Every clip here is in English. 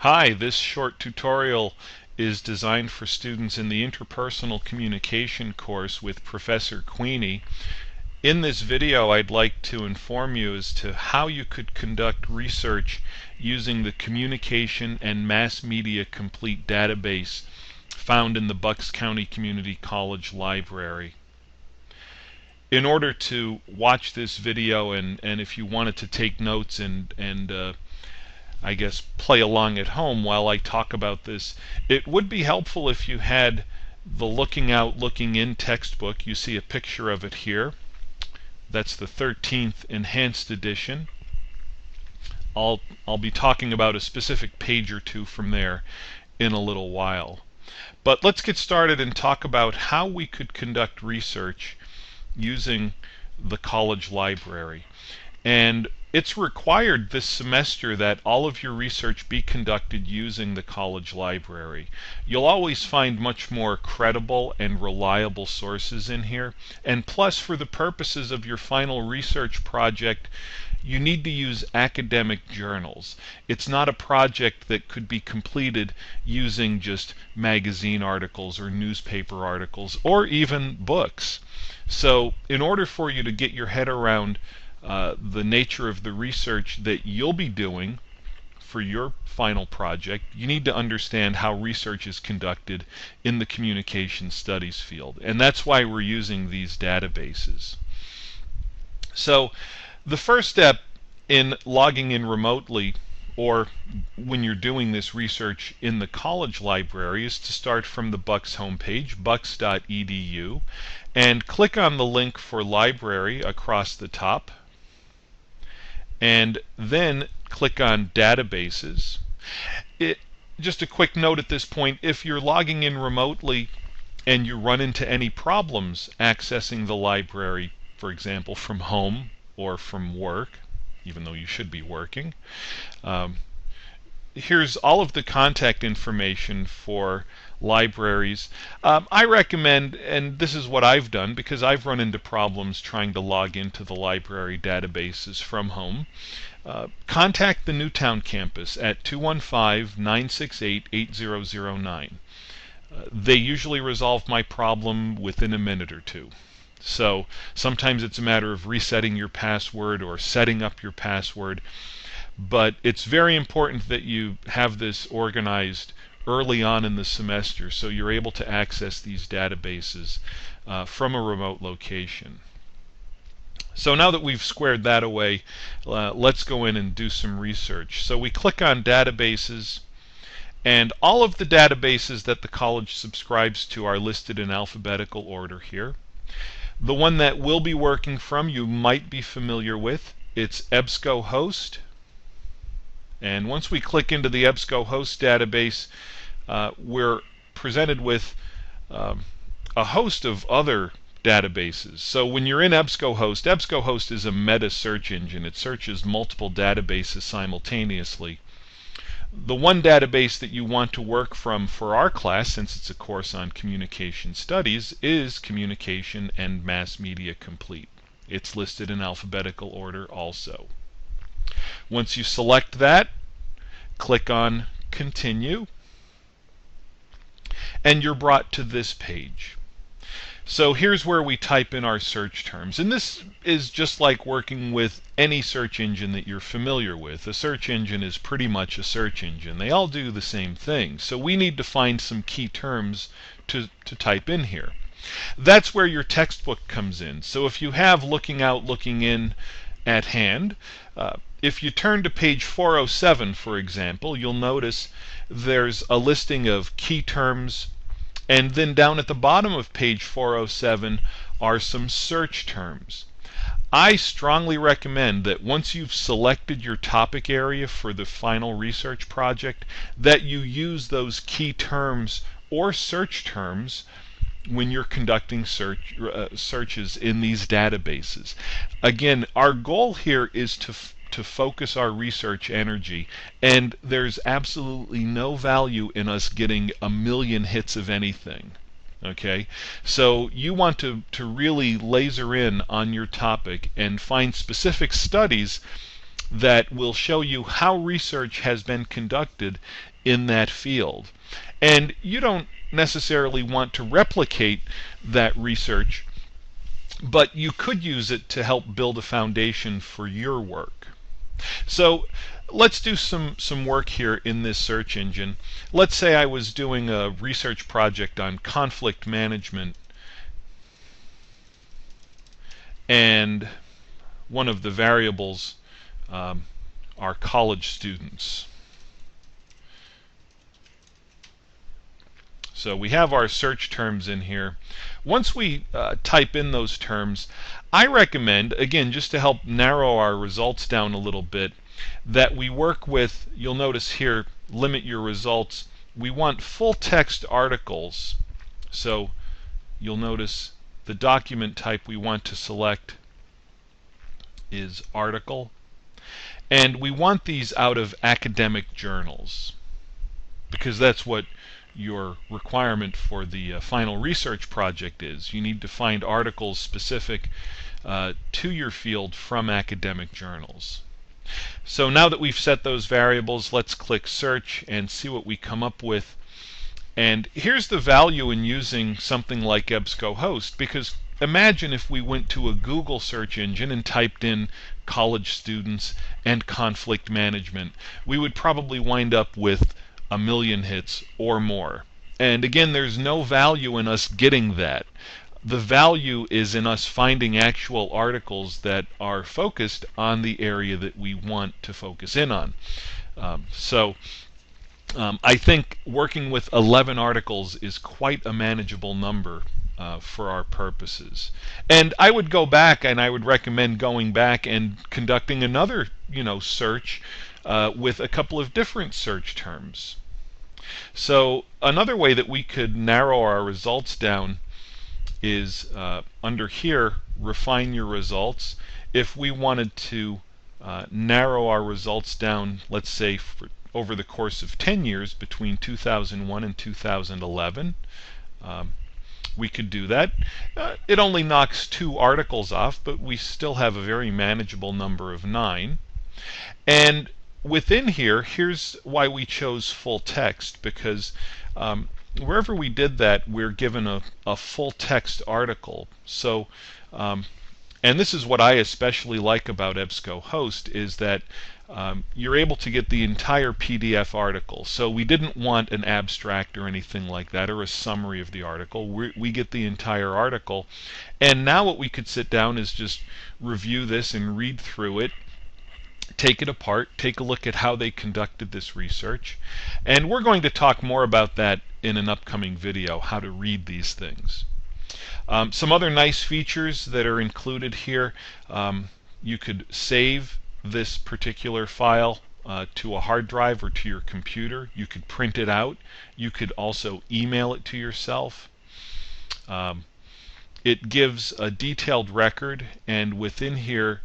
Hi, this short tutorial is designed for students in the Interpersonal Communication course with Professor Queenie. In this video, I'd like to inform you as to how you could conduct research using the Communication and Mass Media Complete database found in the Bucks County Community College Library. In order to watch this video and if you wanted to take notes and I guess play along at home while I talk about this, it would be helpful if you had the Looking Out, Looking In textbook. You see a picture of it here. That's the 13th Enhanced Edition. I'll be talking about a specific page or two from there in a little while. But let's get started and talk about how we could conduct research using the college library. And it's required this semester that all of your research be conducted using the college library. You'll always find much more credible and reliable sources in here. And plus, for the purposes of your final research project, you need to use academic journals. It's not a project that could be completed using just magazine articles or newspaper articles or even books. So in order for you to get your head around the nature of the research that you'll be doing for your final project, you need to understand how research is conducted in the communication studies field. And that's why we're using these databases. So the first step in logging in remotely, or when you're doing this research in the college library, is to start from the Bucks homepage, bucks.edu, and click on the link for library across the top, and then click on databases. Just a quick note at this point, if you're logging in remotely and you run into any problems accessing the library, for example from home or from work, even though you should be working, here's all of the contact information for libraries. I recommend, and this is what I've done because I've run into problems trying to log into the library databases from home, contact the Newtown campus at 215-968-8009. They usually resolve my problem within a minute or two. So sometimes it's a matter of resetting your password or setting up your password. But it's very important that you have this organized early on in the semester so you're able to access these databases from a remote location. So now that we've squared that away, let's go in and do some research. So we click on databases, and all of the databases that the college subscribes to are listed in alphabetical order here. The one that we'll be working from you might be familiar with. It's EBSCOhost. And once we click into the EBSCOhost database, we're presented with a host of other databases. So when you're in EBSCOhost, EBSCOhost is a meta search engine. It searches multiple databases simultaneously. The one database that you want to work from for our class, since it's a course on communication studies, is Communication and Mass Media Complete. It's listed in alphabetical order also. Once you select that, click on Continue, and you're brought to this page. So here's where we type in our search terms. And this is just like working with any search engine that you're familiar with. A search engine is pretty much a search engine. They all do the same thing. So we need to find some key terms to type in here. That's where your textbook comes in. So if you have Looking Out, Looking In at hand, if you turn to page 407, for example, you'll notice there's a listing of key terms, and then down at the bottom of page 407 are some search terms. I strongly recommend that once you've selected your topic area for the final research project, that you use those key terms or search terms when you're conducting searches in these databases. Again, our goal here is to focus our research energy, and there's absolutely no value in us getting a million hits of anything. Okay, so you want to really laser in on your topic and find specific studies that will show you how research has been conducted in that field. And you don't necessarily want to replicate that research, but you could use it to help build a foundation for your work. So let's do some work here in this search engine. Let's say I was doing a research project on conflict management, and one of the variables are college students. So we have our search terms in here. Once we type in those terms, I recommend, again, just to help narrow our results down a little bit, that we work with, you'll notice here, limit your results. We want full text articles. So you'll notice the document type we want to select is article. And we want these out of academic journals, because that's what your requirement for the final research project is. You need to find articles specific to your field from academic journals. So now that we've set those variables, let's click search and see what we come up with. And here's the value in using something like EBSCOhost, because imagine if we went to a Google search engine and typed in college students and conflict management. We would probably wind up with 1 million hits or more. And again, there's no value in us getting that. The value is in us finding actual articles that are focused on the area that we want to focus in on. I think working with 11 articles is quite a manageable number for our purposes. And I would go back, and I would recommend going back and conducting another search with a couple of different search terms. So another way that we could narrow our results down is under here, refine your results. If we wanted to narrow our results down, let's say over the course of 10 years between 2001 and 2011, we could do that. It only knocks 2 articles off, but we still have a very manageable number of 9. And within here, here's why we chose full text, because wherever we did that, we're given a full text article. So, and this is what I especially like about EBSCOhost, is that you're able to get the entire PDF article. So we didn't want an abstract or anything like that, or a summary of the article. We get the entire article. And now what we could sit down is just review this and read through it, take it apart, take a look at how they conducted this research. And we're going to talk more about that in an upcoming video, how to read these things. Some other nice features that are included here, you could save this particular file to a hard drive or to your computer. You could print it out. You could also email it to yourself. It gives a detailed record, and within here,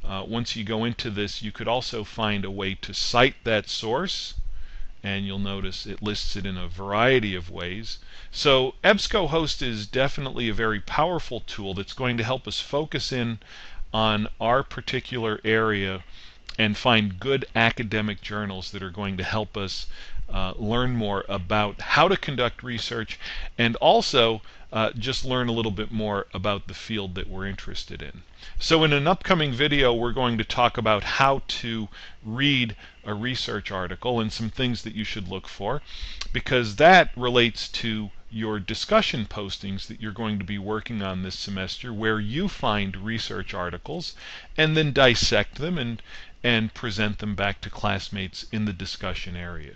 once you go into this, you could also find a way to cite that source, and you'll notice it lists it in a variety of ways. So EBSCOhost is definitely a very powerful tool that's going to help us focus in on our particular area and find good academic journals that are going to help us learn more about how to conduct research, and also just learn a little bit more about the field that we're interested in. So in an upcoming video, we're going to talk about how to read a research article and some things that you should look for, because that relates to your discussion postings that you're going to be working on this semester, where you find research articles and then dissect them and present them back to classmates in the discussion area.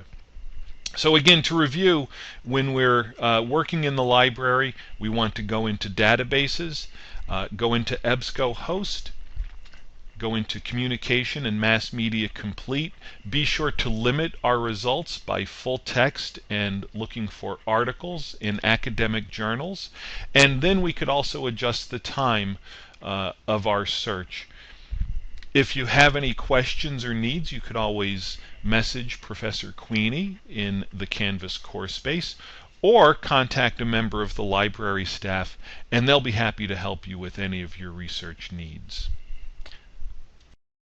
So again, to review, when we're working in the library, we want to go into databases, go into EBSCOhost, go into communication and mass media complete. Be sure to limit our results by full text and looking for articles in academic journals. And then we could also adjust the time of our search. If you have any questions or needs, you could always message Professor Queenie in the Canvas course space, or contact a member of the library staff, and they'll be happy to help you with any of your research needs.